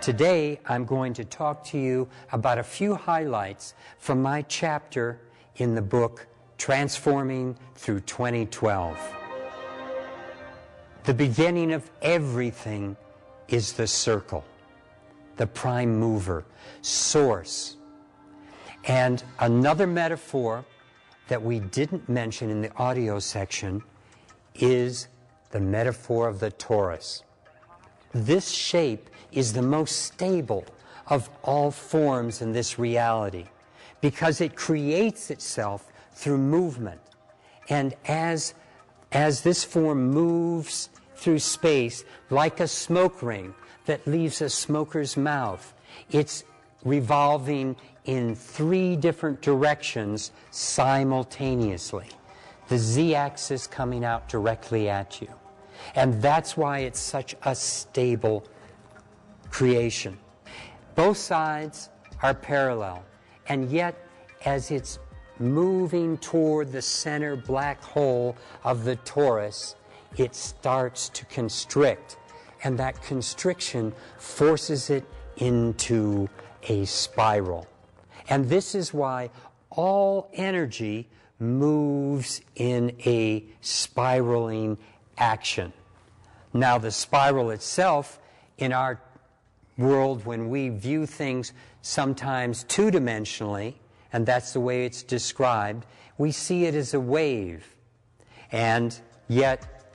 Today, I'm going to talk to you about a few highlights from my chapter in the book, Transforming Through 2012. The beginning of everything is the circle, the prime mover, source. And another metaphor that we didn't mention in the audio section is the metaphor of the torus. This shape is the most stable of all forms in this reality because it creates itself through movement. And as this form moves through space like a smoke ring that leaves a smoker's mouth, it's revolving in 3 different directions simultaneously. The z-axis coming out directly at you. And that's why it's such a stable creation. Both sides are parallel, and yet as it's moving toward the center black hole of the torus, it starts to constrict, and that constriction forces it into a spiral. And this is why all energy moves in a spiraling action. Now, the spiral itself, in our world, when we view things sometimes two-dimensionally, and that's the way it's described, we see it as a wave. And yet,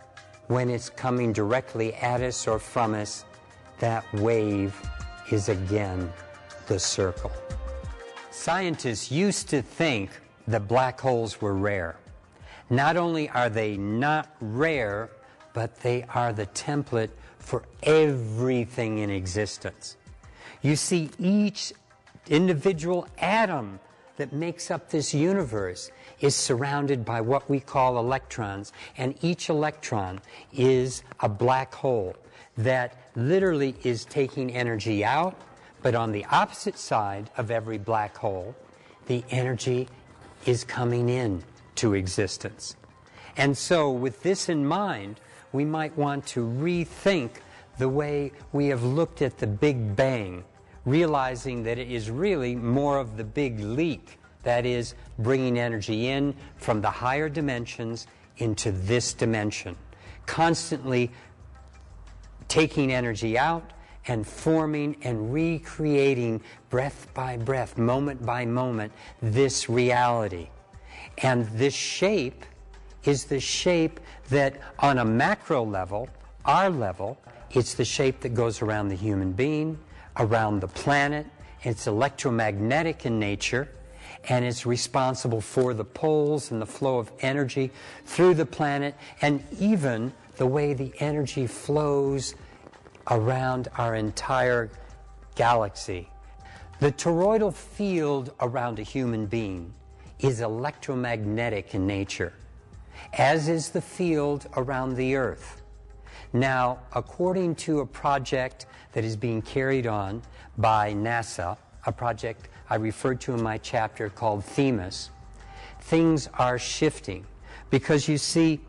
when it's coming directly at us or from us, that wave is again the circle. Scientists used to think that black holes were rare. Not only are they not rare, but they are the template for everything in existence. You see, each individual atom that makes up this universe is surrounded by what we call electrons, and each electron is a black hole that literally is taking energy out, but on the opposite side of every black hole, the energy is coming in to existence. And so, with this in mind, we might want to rethink the way we have looked at the Big Bang, realizing that it is really more of the big leak, that is, bringing energy in from the higher dimensions into this dimension, constantly taking energy out and forming and recreating breath by breath, moment by moment, this reality. And this shape is the shape that on a macro level, our level, it's the shape that goes around the human being, around the planet. It's electromagnetic in nature, and it's responsible for the poles and the flow of energy through the planet, and even the way the energy flows around our entire galaxy. The toroidal field around a human being is electromagnetic in nature, as is the field around the Earth. Now, according to a project that is being carried on by NASA, a project I referred to in my chapter called Themis, things are shifting because, you see,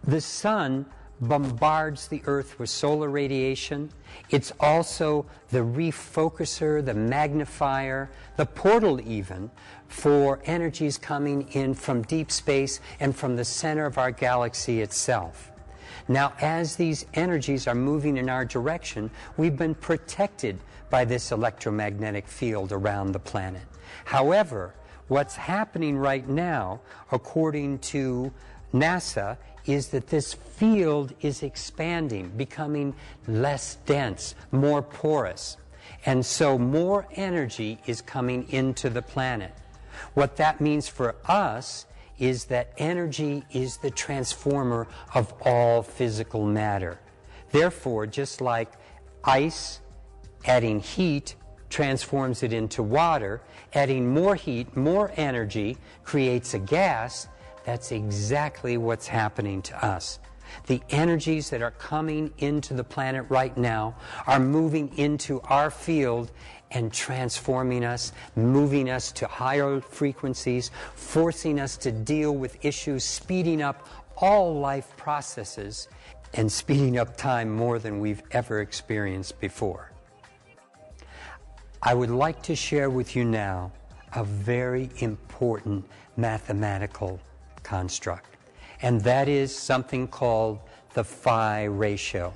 the sun bombards the Earth with solar radiation. It's also the refocuser, the magnifier, the portal even, for energies coming in from deep space and from the center of our galaxy itself. Now, as these energies are moving in our direction, we've been protected by this electromagnetic field around the planet. However, what's happening right now, according to NASA, is that this field is expanding, becoming less dense, more porous. And so more energy is coming into the planet. What that means for us is that energy is the transformer of all physical matter. Therefore, just like ice adding heat transforms it into water, adding more heat, more energy creates a gas. That's exactly what's happening to us. The energies that are coming into the planet right now are moving into our field and transforming us, moving us to higher frequencies, forcing us to deal with issues, speeding up all life processes, and speeding up time more than we've ever experienced before. I would like to share with you now a very important mathematical construct, and that is something called the phi ratio,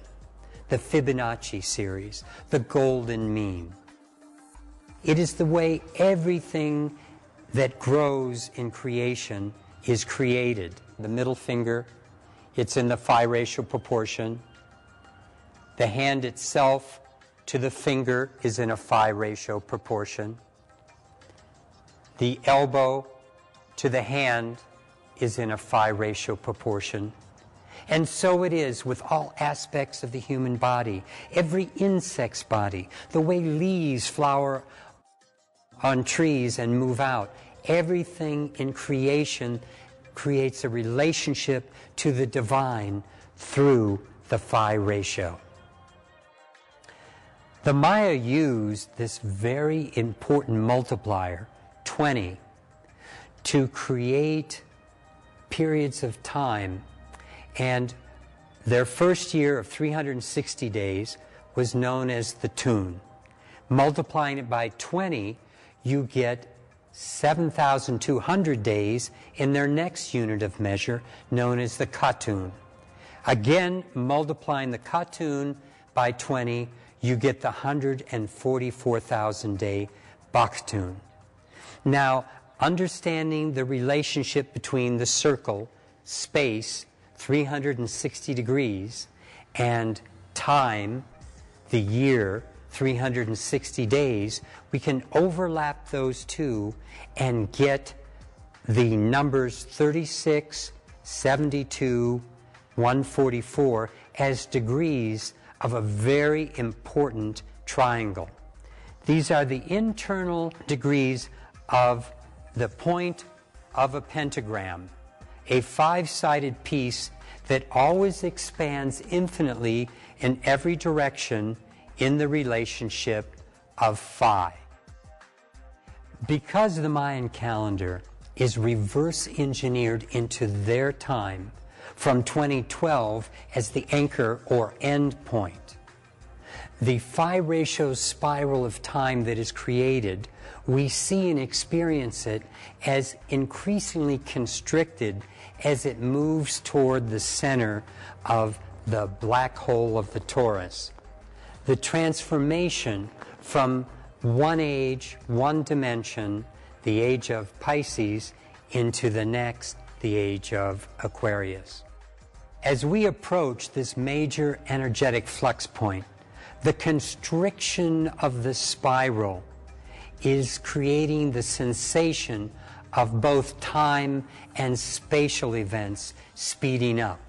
the Fibonacci series, the golden mean. It is the way everything that grows in creation is created. The middle finger, it's in the phi ratio proportion. The hand itself to the finger is in a phi ratio proportion. The elbow to the hand is in a phi ratio proportion. And so it is with all aspects of the human body, every insect's body, the way leaves flower on trees and move out. Everything in creation creates a relationship to the divine through the phi ratio. The Maya used this very important multiplier, 20, to create periods of time, and their first year of 360 days was known as the tune. Multiplying it by 20, you get 7,200 days in their next unit of measure, known as the Katun. Again, multiplying the Katun by 20, you get the 144,000 day Baktun. Now, understanding the relationship between the circle, space, 360 degrees, and time, the year, 360 days, we can overlap those two and get the numbers 36, 72, 144 as degrees of a very important triangle. These are the internal degrees of the point of a pentagram, a five-sided piece that always expands infinitely in every direction in the relationship of phi. Because the Mayan calendar is reverse engineered into their time from 2012 as the anchor or end point, the phi ratio spiral of time that is created, we see and experience it as increasingly constricted as it moves toward the center of the black hole of the torus. The transformation from one age, one dimension, the age of Pisces, into the next, the age of Aquarius. As we approach this major energetic flux point, the constriction of the spiral is creating the sensation of both time and spatial events speeding up.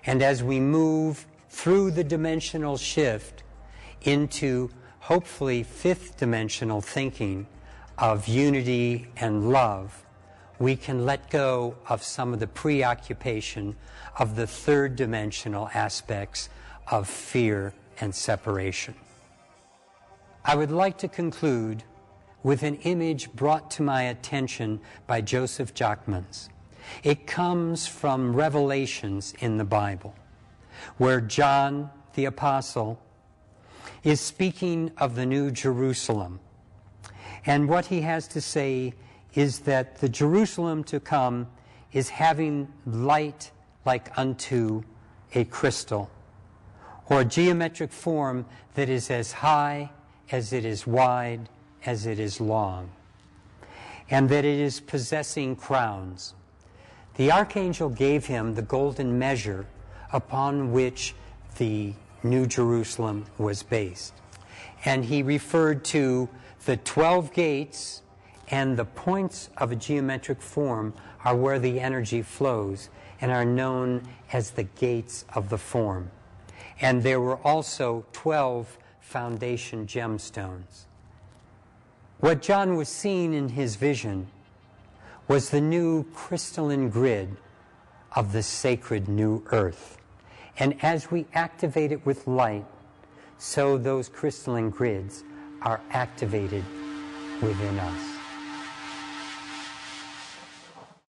And as we move through the dimensional shift into hopefully fifth dimensional thinking of unity and love, we can let go of some of the preoccupation of the third dimensional aspects of fear and separation. I would like to conclude with an image brought to my attention by Joseph Jacquemins. It comes from Revelations in the Bible, where John the Apostle is speaking of the New Jerusalem. And what he has to say is that the Jerusalem to come is having light like unto a crystal, or a geometric form that is as high as it is wide, as it is long, and that it is possessing crowns. The archangel gave him the golden measure upon which the New Jerusalem was based. And he referred to the 12 gates, and the points of a geometric form are where the energy flows and are known as the gates of the form. And there were also 12 foundation gemstones. What John was seeing in his vision was the new crystalline grid of the sacred new earth. And as we activate it with light, so those crystalline grids are activated within us.